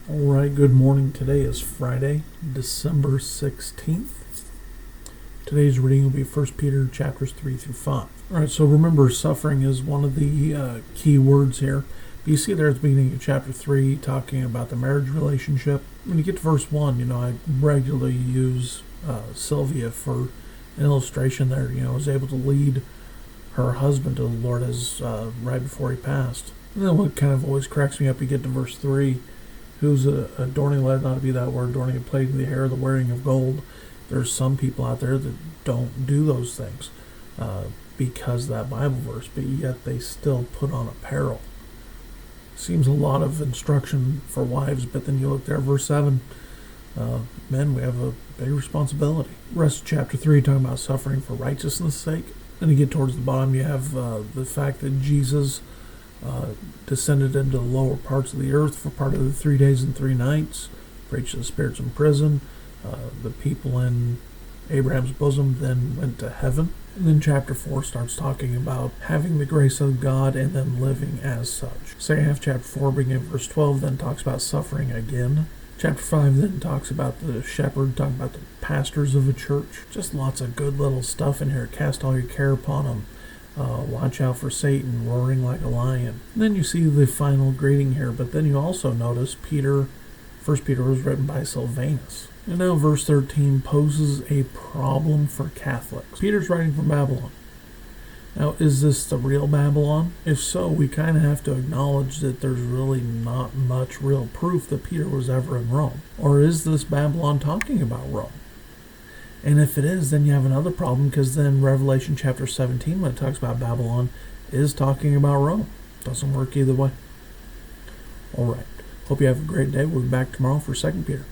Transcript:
All right, good morning. Today is Friday, December 16th. Today's reading will be 1 Peter chapters 3 through 5. All right, so remember, suffering is one of the key words here. You see there at the beginning of chapter 3 talking about the marriage relationship. When you get to verse 1, I regularly use Sylvia for an illustration there. Was able to lead her husband to the Lord as right before he passed. And then what kind of always cracks me up, you get to verse 3, who's adorning, let it not be that word, adorning and plaiting the hair, the wearing of gold. There's some people out there that don't do those things because of that Bible verse, but yet they still put on apparel. Seems a lot of instruction for wives, but then you look there, verse 7, men, we have a big responsibility. Rest of chapter 3 talking about suffering for righteousness' sake. Then you get towards the bottom, you have the fact that Jesus descended into the lower parts of the earth for part of the 3 days and 3 nights, preached to the spirits in prison. The people in Abraham's bosom then went to heaven. And then chapter 4 starts talking about having the grace of God and then living as such. Second half chapter 4, beginning at verse 12, then talks about suffering again. Chapter 5 then talks about the shepherd, talking about the pastors of a church. Just lots of good little stuff in here. Cast all your care upon him. Watch out for Satan, roaring like a lion. And then you see the final greeting here, but then you also notice First Peter was written by Silvanus. And now verse 13 poses a problem for Catholics. Peter's writing from Babylon. Now, is this the real Babylon? If so, we kind of have to acknowledge that there's really not much real proof that Peter was ever in Rome. Or is this Babylon talking about Rome? And if it is, then you have another problem, because then Revelation chapter 17, when it talks about Babylon, is talking about Rome. Doesn't work either way. All right. Hope you have a great day. We'll be back tomorrow for 2 Peter.